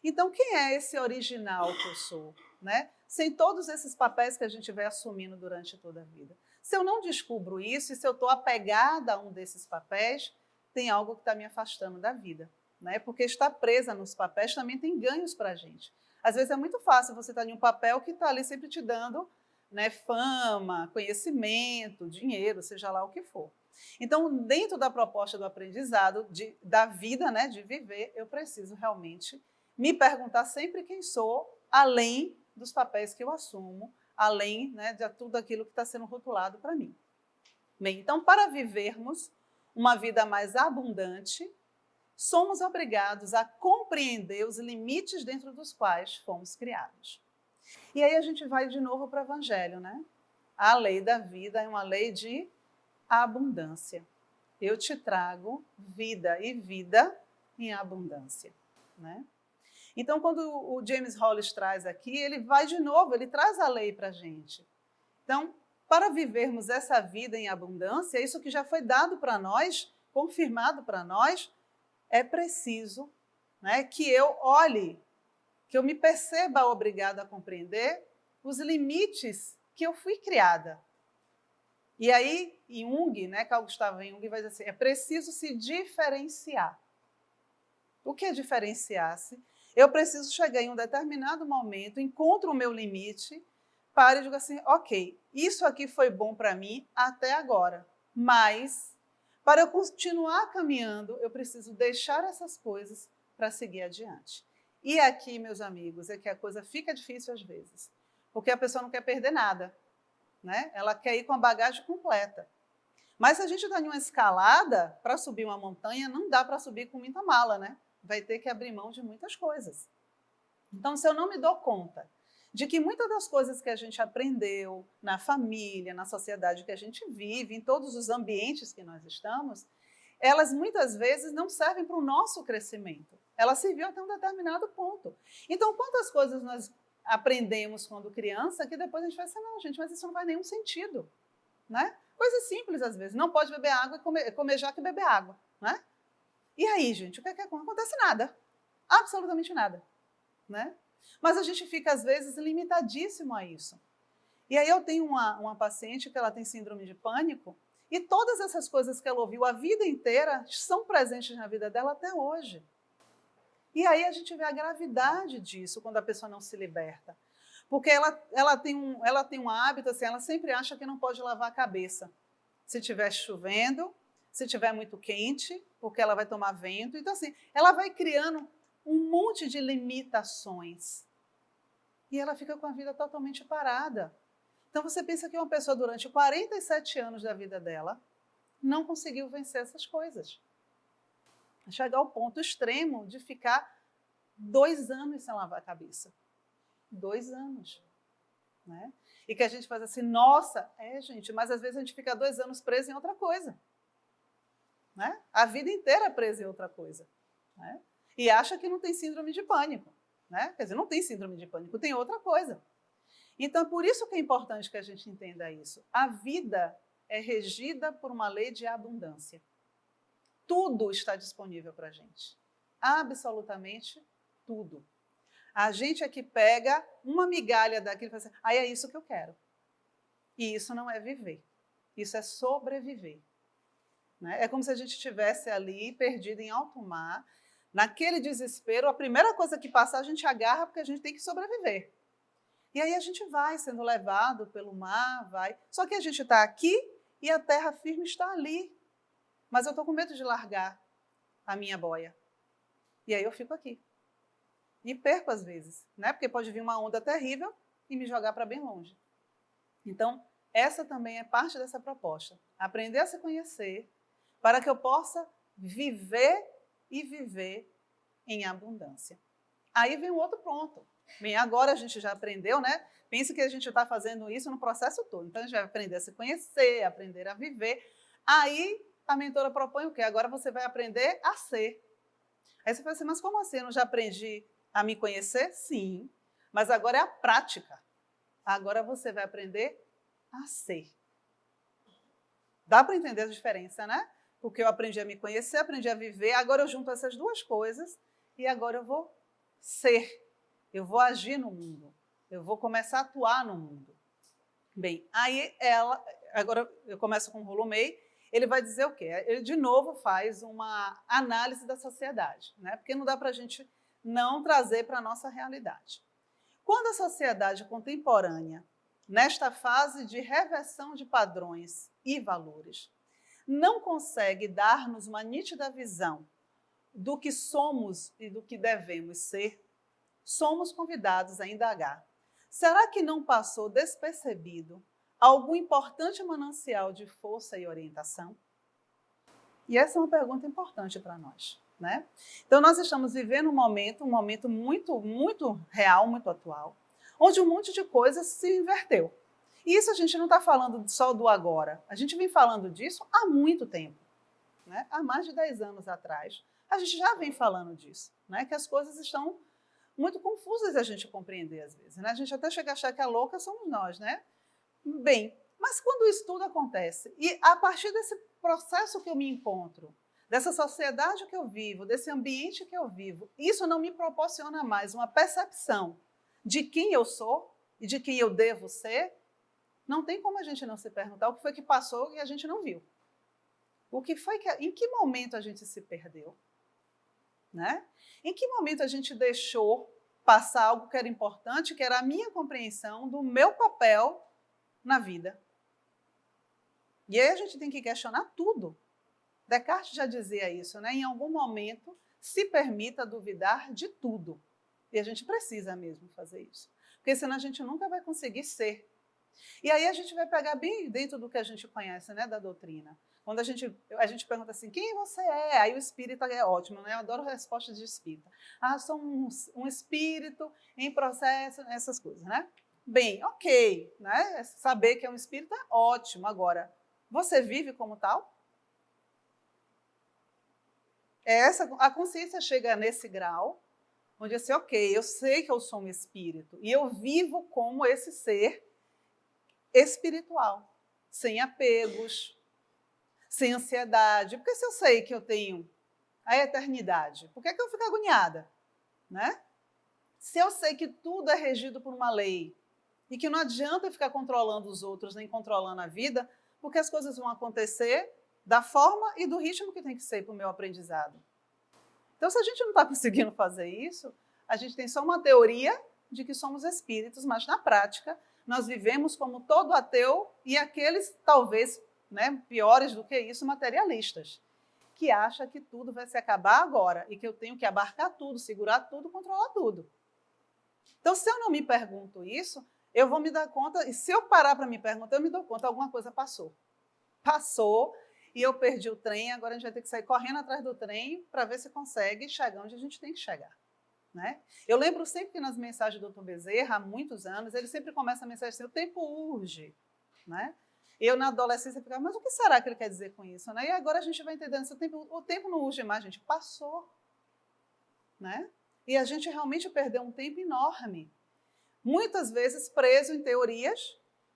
Então, quem é esse original que eu sou? Né? Sem todos esses papéis que a gente vai assumindo durante toda a vida. Se eu não descubro isso, e se eu estou apegada a um desses papéis, tem algo que está me afastando da vida. Né? Porque estar presa nos papéis também tem ganhos para a gente. Às vezes é muito fácil você estar em um papel que está ali sempre te dando, né, fama, conhecimento, dinheiro, seja lá o que for. Então, dentro da proposta do aprendizado, da vida, né, de viver, eu preciso realmente me perguntar sempre quem sou, além dos papéis que eu assumo, além, né, de tudo aquilo que está sendo rotulado para mim. Bem, então, para vivermos uma vida mais abundante, somos obrigados a compreender os limites dentro dos quais fomos criados. E aí a gente vai de novo para o Evangelho, né? A lei da vida é uma lei de abundância. Eu te trago vida e vida em abundância, né? Então, quando o James Hollis traz aqui, ele vai de novo, ele traz a lei para a gente. Então, para vivermos essa vida em abundância, isso que já foi dado para nós, confirmado para nós, é preciso, né, que eu olhe, que eu me perceba obrigada a compreender os limites que eu fui criada. E aí, Jung, né, Carl Gustav Jung vai dizer assim, é preciso se diferenciar. O que é diferenciar-se? Eu preciso chegar em um determinado momento, encontro o meu limite, pare e digo assim, ok, isso aqui foi bom para mim até agora, mas para eu continuar caminhando, eu preciso deixar essas coisas para seguir adiante. E aqui, meus amigos, é que a coisa fica difícil às vezes, porque a pessoa não quer perder nada, né? Ela quer ir com a bagagem completa. Mas se a gente está em uma escalada, para subir uma montanha, não dá para subir com muita mala, né? Vai ter que abrir mão de muitas coisas. Então, se eu não me dou conta de que muitas das coisas que a gente aprendeu na família, na sociedade que a gente vive, em todos os ambientes que nós estamos, elas muitas vezes não servem para o nosso crescimento. Elas serviam até um determinado ponto. Então, quantas coisas nós aprendemos quando criança que depois a gente vai assim, não, gente, mas isso não faz nenhum sentido, né? Coisa simples às vezes, não pode beber água e comer já que beber água, né? E aí, gente, o que é que acontece? Não acontece nada, absolutamente nada, né? Mas a gente fica, às vezes, limitadíssimo a isso. E aí eu tenho uma paciente que ela tem síndrome de pânico e todas essas coisas que ela ouviu a vida inteira são presentes na vida dela até hoje. E aí a gente vê a gravidade disso quando a pessoa não se liberta. Porque ela tem um hábito, assim, ela sempre acha que não pode lavar a cabeça. Se estiver chovendo, se estiver muito quente, porque ela vai tomar vento. Então, assim, ela vai criando um monte de limitações. E ela fica com a vida totalmente parada. Então você pensa que uma pessoa durante 47 anos da vida dela não conseguiu vencer essas coisas. Chegar ao ponto extremo de ficar 2 anos sem lavar a cabeça. 2 anos. Né? E que a gente faz assim, nossa, gente, mas às vezes a gente fica 2 anos preso em outra coisa. Né? A vida inteira presa em outra coisa. Né? E acha que não tem síndrome de pânico. Né? Quer dizer, não tem síndrome de pânico, tem outra coisa. Então, por isso que é importante que a gente entenda isso. A vida é regida por uma lei de abundância. Tudo está disponível para a gente. Absolutamente tudo. A gente é que pega uma migalha daquilo e fala assim, é isso que eu quero. E isso não é viver. Isso é sobreviver. Né? É como se a gente estivesse ali, perdido em alto mar, naquele desespero, a primeira coisa que passar a gente agarra porque a gente tem que sobreviver. E aí a gente vai sendo levado pelo mar, vai. Só que a gente está aqui e a terra firme está ali. Mas eu estou com medo de largar a minha boia. E aí eu fico aqui. E perco às vezes, né? Porque pode vir uma onda terrível e me jogar para bem longe. Então, essa também é parte dessa proposta. Aprender a se conhecer para que eu possa viver e viver em abundância. Aí vem o outro ponto. Bem, agora a gente já aprendeu, né? Pense que a gente está fazendo isso no processo todo. Então, a gente vai aprender a se conhecer, aprender a viver. Aí, a mentora propõe o quê? Agora você vai aprender a ser. Aí você fala assim, mas como assim? Eu não já aprendi a me conhecer? Sim. Mas agora é a prática. Agora você vai aprender a ser. Dá para entender a diferença, né? Porque eu aprendi a me conhecer, aprendi a viver, agora eu junto essas duas coisas e agora eu vou ser. Eu vou agir no mundo. Eu vou começar a atuar no mundo. Bem, aí agora eu começo com o Rolomei, ele vai dizer o quê? Ele, de novo, faz uma análise da sociedade, né? Porque não dá para a gente não trazer para a nossa realidade. Quando a sociedade contemporânea, nesta fase de reversão de padrões e valores, não consegue dar-nos uma nítida visão do que somos e do que devemos ser, somos convidados a indagar. Será que não passou despercebido algum importante manancial de força e orientação? E essa é uma pergunta importante para nós, né? Então, nós estamos vivendo um momento muito, muito real, muito atual, onde um monte de coisas se inverteu. E isso a gente não está falando só do agora, a gente vem falando disso há muito tempo, né? Há mais de 10 anos atrás, a gente já vem falando disso, né? Que as coisas estão muito confusas a gente compreender às vezes, né? A gente até chega a achar que a louca somos nós, né? Bem, mas quando isso tudo acontece, e a partir desse processo que eu me encontro, dessa sociedade que eu vivo, desse ambiente que eu vivo, isso não me proporciona mais uma percepção de quem eu sou e de quem eu devo ser, não tem como a gente não se perguntar o que foi que passou e a gente não viu. O que foi em que momento a gente se perdeu? Né? Em que momento a gente deixou passar algo que era importante, que era a minha compreensão do meu papel na vida? E aí a gente tem que questionar tudo. Descartes já dizia isso, né? Em algum momento, se permita duvidar de tudo. E a gente precisa mesmo fazer isso. Porque senão a gente nunca vai conseguir ser. E aí a gente vai pegar bem dentro do que a gente conhece, né, da doutrina. Quando a gente pergunta assim, quem você é? Aí o espírita é ótimo, né? Eu adoro respostas de espírita. Sou um espírito em processo, essas coisas, né? Bem, ok, né? Saber que é um espírito é ótimo. Agora, você vive como tal? A consciência chega nesse grau, onde assim, ok, eu sei que eu sou um espírito e eu vivo como esse ser espiritual, sem apegos, sem ansiedade. Porque se eu sei que eu tenho a eternidade, por que eu fico agoniada? Né? Se eu sei que tudo é regido por uma lei e que não adianta eu ficar controlando os outros nem controlando a vida, porque as coisas vão acontecer da forma e do ritmo que tem que ser para o meu aprendizado. Então, se a gente não está conseguindo fazer isso, a gente tem só uma teoria de que somos espíritos, mas na prática nós vivemos como todo ateu e aqueles, talvez, né, piores do que isso, materialistas, que acham que tudo vai se acabar agora e que eu tenho que abarcar tudo, segurar tudo, controlar tudo. Então, se eu não me pergunto isso, eu vou me dar conta, e se eu parar para me perguntar, eu me dou conta, alguma coisa passou. Passou, e eu perdi o trem, agora a gente vai ter que sair correndo atrás do trem para ver se consegue chegar onde a gente tem que chegar. Né? Eu lembro sempre que nas mensagens do Dr. Bezerra, há muitos anos, ele sempre começa a mensagem assim, o tempo urge. Né? Eu, na adolescência, ficava, mas o que será que ele quer dizer com isso? Né? E agora a gente vai entendendo, o tempo não urge mais, gente, passou. Né? E a gente realmente perdeu um tempo enorme. Muitas vezes preso em teorias,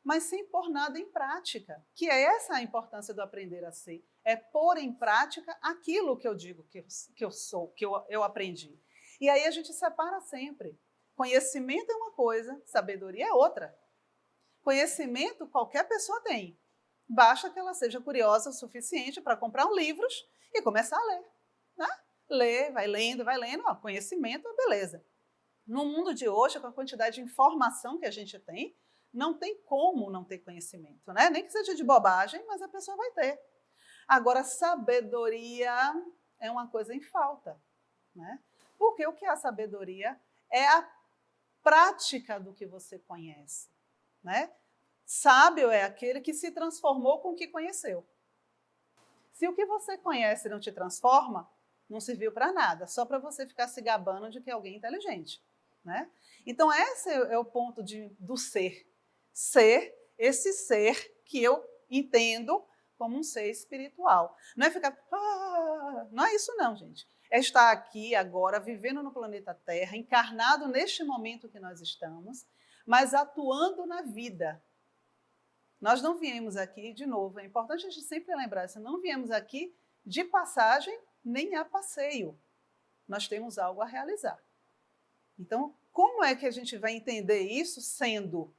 mas sem pôr nada em prática, que é essa a importância do aprender a ser, é pôr em prática aquilo que eu digo que eu sou, que eu aprendi. E aí a gente separa sempre. Conhecimento é uma coisa, sabedoria é outra. Conhecimento qualquer pessoa tem, basta que ela seja curiosa o suficiente para comprar livros e começar a ler. Né? Lê, vai lendo, ó, conhecimento, beleza. No mundo de hoje, com a quantidade de informação que a gente tem, não tem como não ter conhecimento, né? Nem que seja de bobagem, mas a pessoa vai ter. Agora, sabedoria é uma coisa em falta, né? Porque o que é a sabedoria? É a prática do que você conhece, né? Sábio é aquele que se transformou com o que conheceu. Se o que você conhece não te transforma, não serviu para nada, só para você ficar se gabando de que é alguém inteligente. Né? Então, esse é o ponto do ser. Ser, esse ser que eu entendo como um ser espiritual. Não é ficar... não é isso não, gente. É estar aqui agora, vivendo no planeta Terra, encarnado neste momento que nós estamos, mas atuando na vida. Nós não viemos aqui, de novo, é importante a gente sempre lembrar isso, não viemos aqui de passagem nem a passeio. Nós temos algo a realizar. Então, como é que a gente vai entender isso sendo?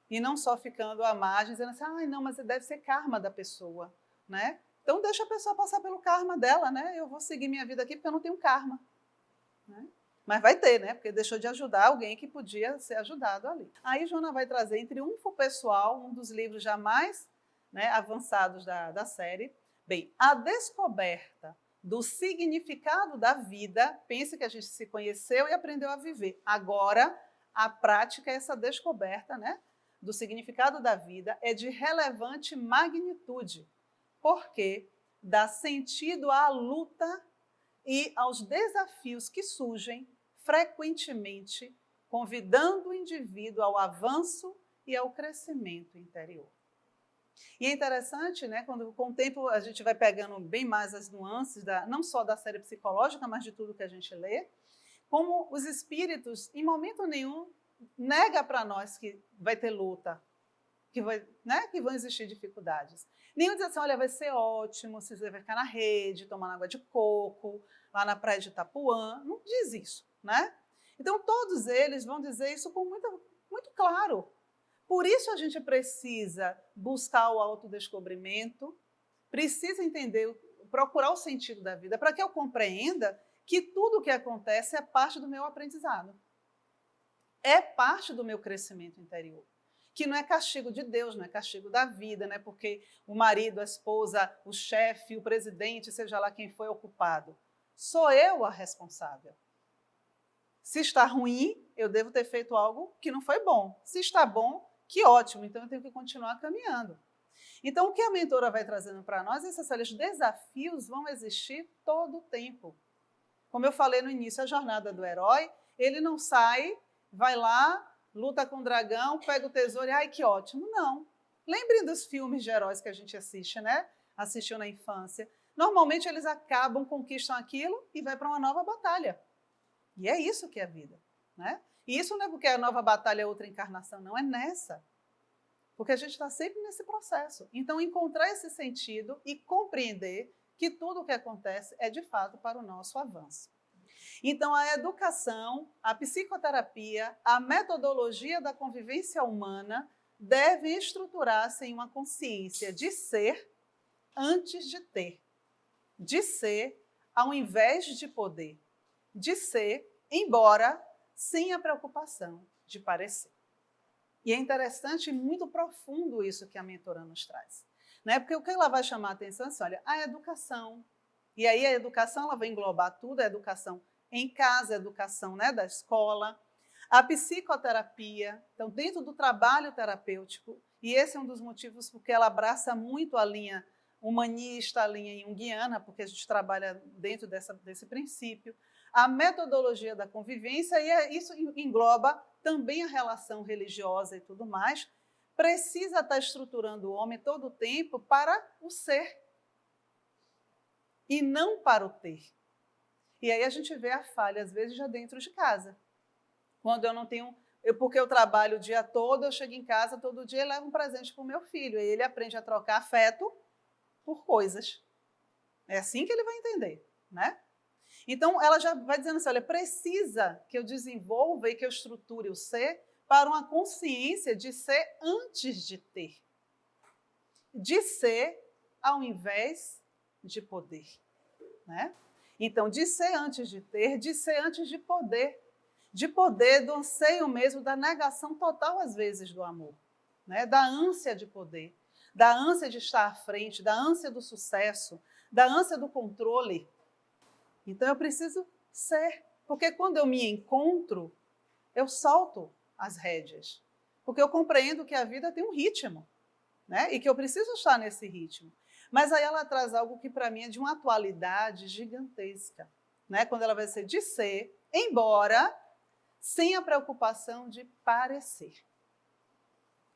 E não só ficando à margem, dizendo assim, não, mas deve ser karma da pessoa. Né? Então, deixa a pessoa passar pelo karma dela, né? Eu vou seguir minha vida aqui porque eu não tenho karma. Né? Mas vai ter, né? Porque deixou de ajudar alguém que podia ser ajudado ali. Aí, Joana vai trazer em Triunfo Pessoal, um dos livros já mais, né, avançados da série. Bem, a descoberta do significado da vida, pense que a gente se conheceu e aprendeu a viver. Agora, a prática é essa descoberta, né, do significado da vida, é de relevante magnitude, porque dá sentido à luta e aos desafios que surgem frequentemente, convidando o indivíduo ao avanço e ao crescimento interior. E é interessante, né, quando com o tempo a gente vai pegando bem mais as nuances, não só da série psicológica, mas de tudo que a gente lê, como os espíritos, em momento nenhum, nega para nós que vai ter luta, que vão existir dificuldades. Nenhum diz assim, olha, vai ser ótimo, você vai ficar na rede, tomando água de coco, lá na praia de Itapuã. Não diz isso, né? Então, todos eles vão dizer isso com muito claro. Por isso a gente precisa buscar o autodescobrimento, precisa entender, procurar o sentido da vida, para que eu compreenda que tudo o que acontece é parte do meu aprendizado. É parte do meu crescimento interior. Que não é castigo de Deus, não é castigo da vida, não é porque o marido, a esposa, o chefe, o presidente, seja lá quem foi ocupado. Sou eu a responsável. Se está ruim, eu devo ter feito algo que não foi bom. Se está bom, que ótimo, então eu tenho que continuar caminhando. Então, o que a mentora vai trazendo para nós, esses desafios vão existir todo o tempo. Como eu falei no início, a jornada do herói, ele não sai, vai lá, luta com o dragão, pega o tesouro e, ai, que ótimo. Não. Lembrem dos filmes de heróis que a gente assiste, né? Assistiu na infância. Normalmente eles acabam, conquistam aquilo e vai para uma nova batalha. E é isso que é a vida, né? E isso não é porque a nova batalha é outra encarnação, não, é nessa. Porque a gente está sempre nesse processo. Então, encontrar esse sentido e compreender que tudo o que acontece é, de fato, para o nosso avanço. Então, a educação, a psicoterapia, a metodologia da convivência humana devem estruturar-se em uma consciência de ser antes de ter, de ser ao invés de poder, de ser, embora sem a preocupação de parecer. E é interessante e muito profundo isso que a mentora nos traz. Né? Porque o que ela vai chamar a atenção é assim, olha, a educação. E aí a educação ela vai englobar tudo, a educação em casa, a educação, né, da escola, A psicoterapia, então, dentro do trabalho terapêutico, e esse é um dos motivos porque ela abraça muito a linha humanista, a linha junguiana, porque a gente trabalha dentro desse princípio, a metodologia da convivência, e isso engloba também a relação religiosa e tudo mais, precisa estar estruturando o homem todo o tempo para o ser, e não para o ter. E aí a gente vê a falha, às vezes, já dentro de casa. Quando eu não tenho... porque eu trabalho o dia todo, eu chego em casa todo dia e levo um presente para o meu filho. E ele aprende a trocar afeto por coisas. É assim que ele vai entender, né? Então, ela já vai dizendo assim, olha, precisa que eu desenvolva e que eu estruture o ser para uma consciência de ser antes de ter. De ser ao invés de poder, né? Então, de ser antes de ter, de ser antes de poder do anseio mesmo, da negação total, às vezes, do amor, né? Da ânsia de poder, da ânsia de estar à frente, da ânsia do sucesso, da ânsia do controle. Então, eu preciso ser, porque quando eu me encontro, eu solto as rédeas, porque eu compreendo que a vida tem um ritmo, né? E que eu preciso estar nesse ritmo. Mas aí ela traz algo que, para mim, é de uma atualidade gigantesca, né? Quando ela vai ser de ser, embora sem a preocupação de parecer.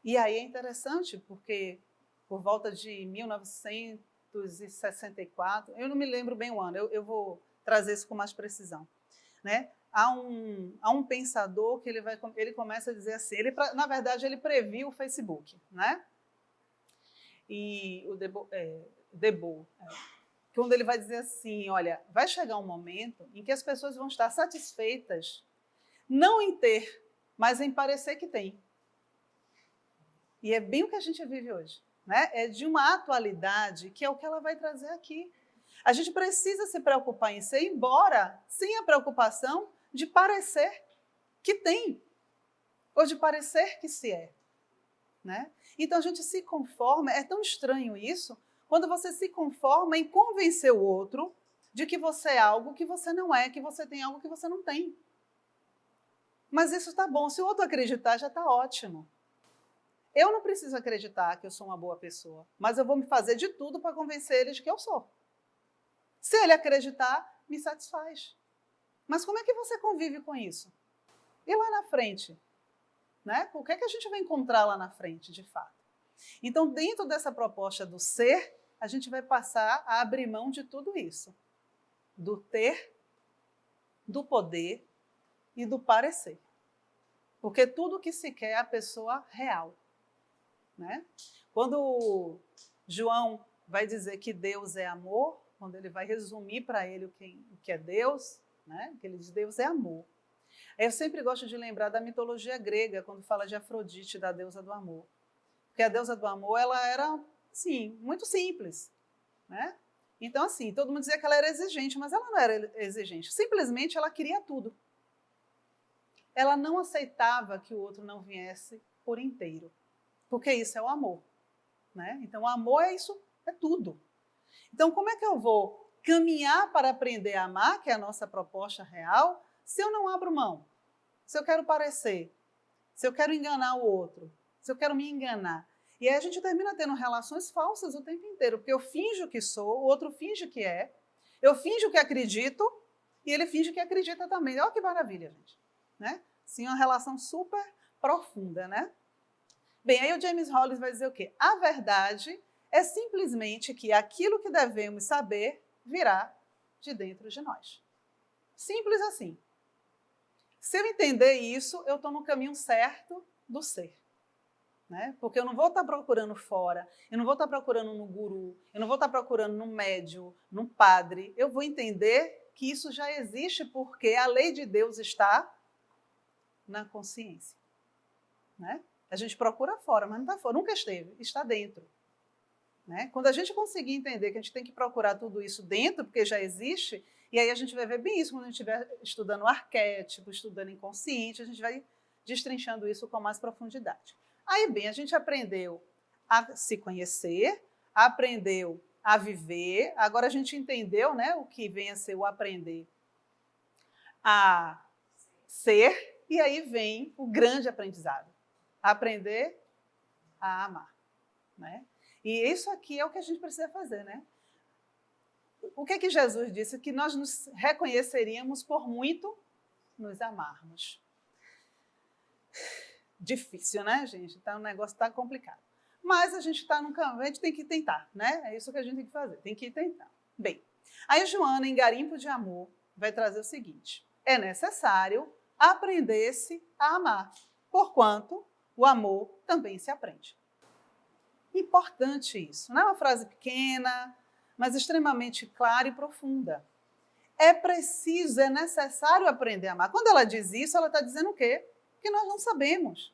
E aí é interessante, porque por volta de 1964, eu não me lembro bem o ano, eu vou trazer isso com mais precisão, né? Há um pensador que ele começa a dizer assim, na verdade ele previu o Facebook, né? E o Debout, quando ele vai dizer assim, olha, vai chegar um momento em que as pessoas vão estar satisfeitas não em ter, mas em parecer que tem. E é bem o que a gente vive hoje, né? É de uma atualidade que é o que ela vai trazer aqui. A gente precisa se preocupar em ser, embora sem a preocupação de parecer que tem, ou de parecer que se é, né? Então a gente se conforma, é tão estranho isso, quando você se conforma em convencer o outro de que você é algo que você não é, que você tem algo que você não tem. Mas isso está bom, se o outro acreditar, já está ótimo. Eu não preciso acreditar que eu sou uma boa pessoa, mas eu vou me fazer de tudo para convencer ele de que eu sou. Se ele acreditar, me satisfaz. Mas como é que você convive com isso? E lá na frente? Né? O que é que a gente vai encontrar lá na frente, de fato? Então, dentro dessa proposta do ser, a gente vai passar a abrir mão de tudo isso. Do ter, do poder e do parecer. Porque tudo que se quer é a pessoa real, né? Quando João vai dizer que Deus é amor, quando ele vai resumir para ele o que é Deus, né? Que ele diz Deus é amor. Eu sempre gosto de lembrar da mitologia grega, quando fala de Afrodite, da deusa do amor. Porque a deusa do amor, ela era, sim, muito simples, né? Então, assim, todo mundo dizia que ela era exigente, mas ela não era exigente. Simplesmente ela queria tudo. Ela não aceitava que o outro não viesse por inteiro, porque isso é o amor, né? Então, o amor é isso, é tudo. Então, como é que eu vou caminhar para aprender a amar, que é a nossa proposta real, se eu não abro mão? Se eu quero parecer, se eu quero enganar o outro, se eu quero me enganar. E aí a gente termina tendo relações falsas o tempo inteiro, porque eu finjo que sou, o outro finge que é, eu finjo que acredito e ele finge que acredita também. Olha que maravilha, gente, né? Sim, uma relação super profunda, né? Bem, aí o James Hollis vai dizer o quê? A verdade é simplesmente que aquilo que devemos saber virá de dentro de nós. Simples assim. Se eu entender isso, eu estou no caminho certo do ser. Né? Porque eu não vou estar procurando fora, eu não vou estar procurando no guru, eu não vou estar procurando no médium, no padre. Eu vou entender que isso já existe porque a lei de Deus está na consciência. Né? A gente procura fora, mas não está fora, nunca esteve, está dentro. Né? Quando a gente conseguir entender que a gente tem que procurar tudo isso dentro, porque já existe, e aí a gente vai ver bem isso quando a gente estiver estudando o arquétipo, estudando inconsciente, a gente vai destrinchando isso com mais profundidade. Aí, bem, a gente aprendeu a se conhecer, aprendeu a viver, agora a gente entendeu, né, o que vem a ser o aprender a ser, E aí vem o grande aprendizado. Aprender a amar. Né? E isso aqui é o que a gente precisa fazer, né? O que é que Jesus disse? Que nós nos reconheceríamos por muito nos amarmos. Difícil, né, gente? Então, o negócio está complicado. Mas a gente está num caminho, a gente tem que tentar, né? É isso que a gente tem que fazer, tem que tentar. Bem, aí Joana, em Garimpo de Amor, vai trazer o seguinte: é necessário aprender-se a amar, porquanto o amor também se aprende. Importante isso. Não é uma frase pequena, mas extremamente clara e profunda. É preciso, é necessário aprender a amar. Quando ela diz isso, ela está dizendo o quê? Que nós não sabemos.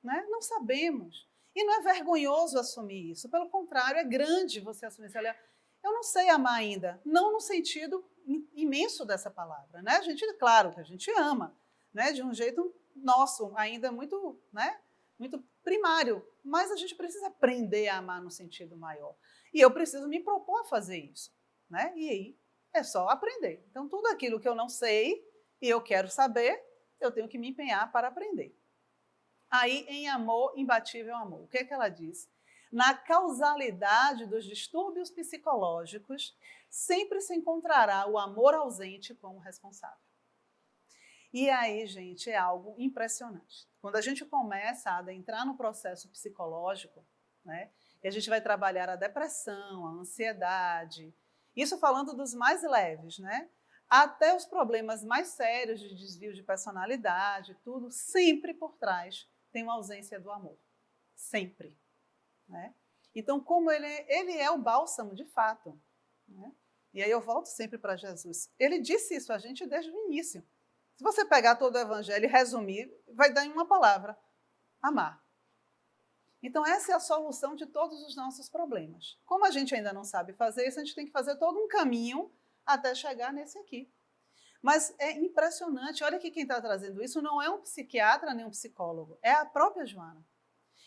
Né? Não sabemos. E não é vergonhoso assumir isso. Pelo contrário, é grande você assumir isso. Olha, eu não sei amar ainda. Não no sentido imenso dessa palavra. Né? A gente, claro que a gente ama, né? De um jeito nosso, ainda muito, né? Muito primário. Mas a gente precisa aprender a amar no sentido maior. E eu preciso me propor a fazer isso. Né? E aí é só aprender. Então, tudo aquilo que eu não sei e eu quero saber, eu tenho que me empenhar para aprender. Aí, em Amor, Imbatível Amor, o que é que ela diz? Na causalidade dos distúrbios psicológicos, sempre se encontrará o amor ausente como responsável. E aí, gente, é algo impressionante. Quando a gente começa a adentrar no processo psicológico, né, e a gente vai trabalhar a depressão, a ansiedade, isso falando dos mais leves, né? Até os problemas mais sérios de desvio de personalidade, tudo, sempre por trás tem uma ausência do amor. Sempre. Né? Então, como ele é o bálsamo de fato. Né? E aí eu volto sempre para Jesus. Ele disse isso a gente desde o início. Se você pegar todo o evangelho e resumir, vai dar em uma palavra: amar. Então, essa é a solução de todos os nossos problemas. Como a gente ainda não sabe fazer isso, a gente tem que fazer todo um caminho até chegar nesse aqui. Mas é impressionante, olha que quem está trazendo isso não é um psiquiatra nem um psicólogo, é a própria Joana.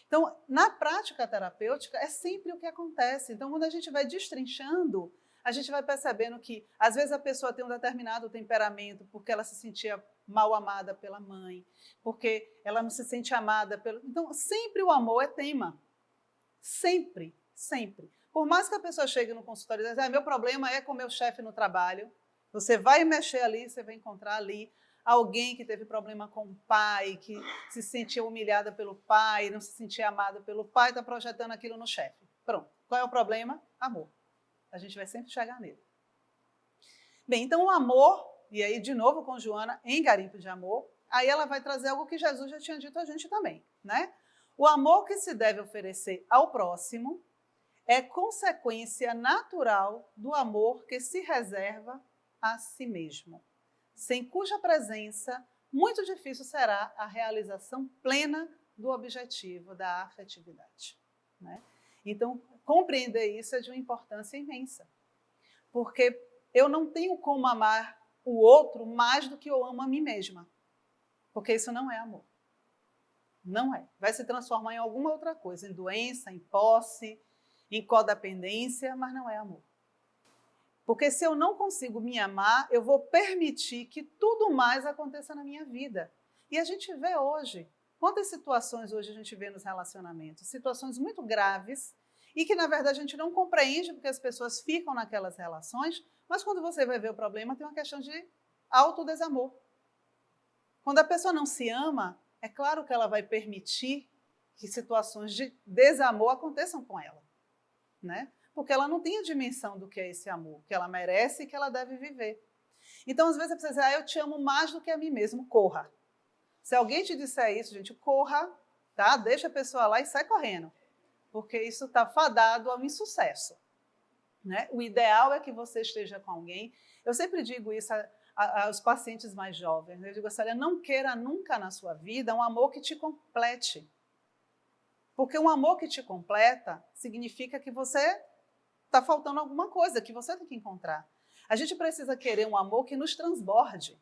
Então, na prática terapêutica, é sempre o que acontece. Então, quando a gente vai destrinchando, a gente vai percebendo que, às vezes, a pessoa tem um determinado temperamento porque ela se sentia mal amada pela mãe, porque ela não se sente amada pelo... Então, sempre o amor é tema. Sempre, sempre. Por mais que a pessoa chegue no consultório e diga: meu problema é com meu chefe no trabalho, você vai mexer ali, você vai encontrar ali alguém que teve problema com o pai, que se sentia humilhada pelo pai, não se sentia amada pelo pai, está projetando aquilo no chefe. Pronto. Qual é o problema? Amor. A gente vai sempre chegar nele. Bem, então o amor, e aí de novo com Joana, em Garimpo de Amor, aí ela vai trazer algo que Jesus já tinha dito a gente também, né? O amor que se deve oferecer ao próximo é consequência natural do amor que se reserva a si mesmo, sem cuja presença muito difícil será a realização plena do objetivo da afetividade. Né? Então, compreender isso é de uma importância imensa, porque eu não tenho como amar o outro mais do que eu amo a mim mesma, porque isso não é amor. Não é. Vai se transformar em alguma outra coisa, em doença, em posse, em codependência, mas não é amor. Porque se eu não consigo me amar, eu vou permitir que tudo mais aconteça na minha vida. E a gente vê hoje, quantas situações hoje a gente vê nos relacionamentos? Situações muito graves e que, na verdade, a gente não compreende porque as pessoas ficam naquelas relações, mas quando você vai ver o problema, tem uma questão de autodesamor. Quando a pessoa não se ama, é claro que ela vai permitir que situações de desamor aconteçam com ela, né? Porque ela não tem a dimensão do que é esse amor, que ela merece e que ela deve viver. Então, às vezes, a pessoa diz: eu te amo mais do que a mim mesmo, corra. Se alguém te disser isso, gente, corra, tá? Deixa a pessoa lá e sai correndo, porque isso está fadado ao insucesso. Né? O ideal é que você esteja com alguém. Eu sempre digo isso aos pacientes mais jovens. Eu digo assim: olha, não queira nunca na sua vida um amor que te complete. Porque um amor que te completa significa que você está faltando alguma coisa, que você tem que encontrar. A gente precisa querer um amor que nos transborde,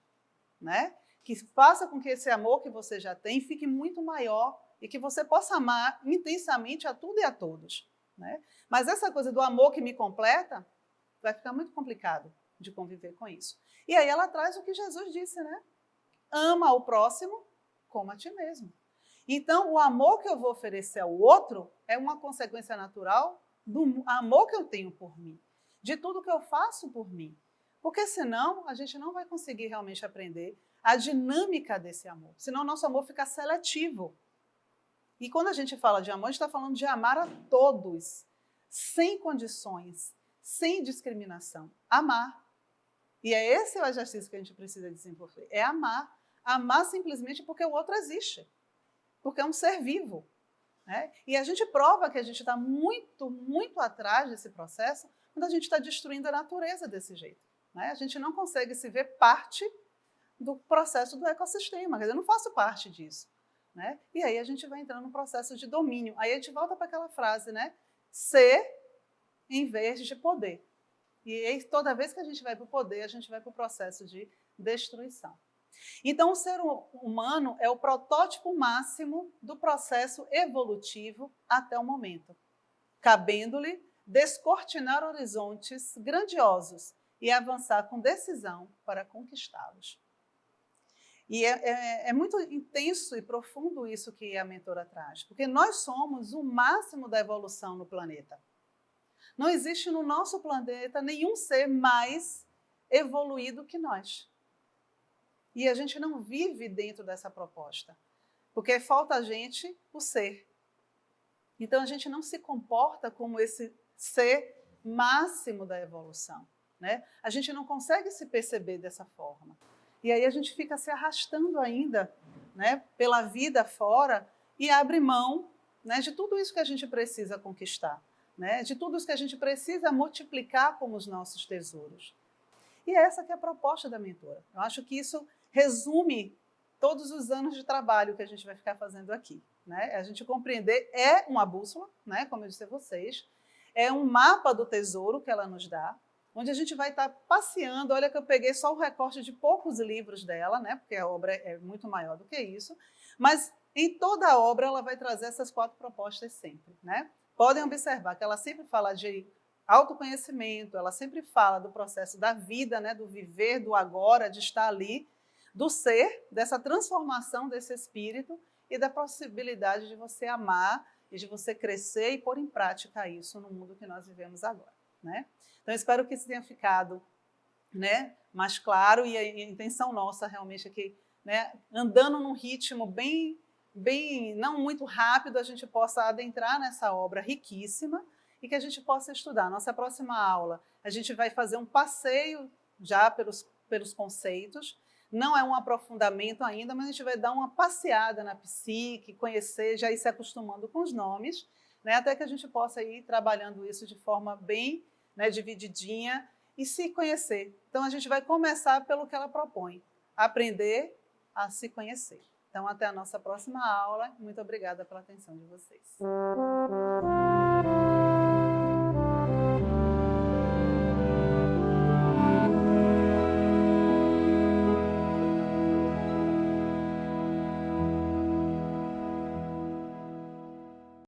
né? Que faça com que esse amor que você já tem fique muito maior e que você possa amar intensamente a tudo e a todos. Né? Mas essa coisa do amor que me completa vai ficar muito complicado de conviver com isso. E aí ela traz o que Jesus disse, né? ama o próximo como a ti mesmo. Então, o amor que eu vou oferecer ao outro é uma consequência natural do amor que eu tenho por mim, de tudo que eu faço por mim. Porque senão a gente não vai conseguir realmente aprender a dinâmica desse amor. Senão o nosso amor fica seletivo. E quando a gente fala de amor, a gente está falando de amar a todos, sem condições, sem discriminação. Amar. E é esse o exercício que a gente precisa desenvolver. É amar. Amar simplesmente porque o outro existe. Porque é um ser vivo. Né? E a gente prova que a gente está muito, muito atrás desse processo quando a gente está destruindo a natureza desse jeito. Né? A gente não consegue se ver parte do processo do ecossistema. Quer dizer, eu não faço parte disso. Né? E aí a gente vai entrando no processo de domínio. Aí a gente volta para aquela frase, né? Ser em vez de poder. E aí, toda vez que a gente vai para o poder, a gente vai para o processo de destruição. Então, o ser humano é o protótipo máximo do processo evolutivo até o momento, cabendo-lhe descortinar horizontes grandiosos e avançar com decisão para conquistá-los. E é muito intenso e profundo isso que a mentora traz, porque nós somos o máximo da evolução no planeta. Não existe no nosso planeta nenhum ser mais evoluído que nós. E a gente não vive dentro dessa proposta, porque falta a gente o ser. Então a gente não se comporta como esse ser máximo da evolução. Né? A gente não consegue se perceber dessa forma. E aí a gente fica se arrastando ainda, né, pela vida fora e abre mão, né, de tudo isso que a gente precisa conquistar, né, de tudo isso que a gente precisa multiplicar como os nossos tesouros. E essa que é a proposta da mentora. Eu acho que isso resume todos os anos de trabalho que a gente vai ficar fazendo aqui. Né? A gente compreender é uma bússola, né, como eu disse a vocês, é um mapa do tesouro que ela nos dá, onde a gente vai estar passeando. Olha que eu peguei só o recorte de poucos livros dela, né, porque a obra é muito maior do que isso, mas em toda a obra ela vai trazer essas 4 propostas sempre. Né? Podem observar que ela sempre fala de autoconhecimento, ela sempre fala do processo da vida, né, do viver, do agora, de estar ali, do ser, dessa transformação desse espírito e da possibilidade de você amar e de você crescer e pôr em prática isso no mundo que nós vivemos agora. Né? Então, eu espero que isso tenha ficado, né, mais claro, e a intenção nossa realmente é que, né, andando num ritmo bem, não muito rápido, a gente possa adentrar nessa obra riquíssima e que a gente possa estudar. Nossa próxima aula, a gente vai fazer um passeio já pelos conceitos. Não é um aprofundamento ainda, mas a gente vai dar uma passeada na psique, conhecer, já ir se acostumando com os nomes, né, até que a gente possa ir trabalhando isso de forma bem, né, divididinha e se conhecer. Então, a gente vai começar pelo que ela propõe, aprender a se conhecer. Então, até a nossa próxima aula. Muito obrigada pela atenção de vocês.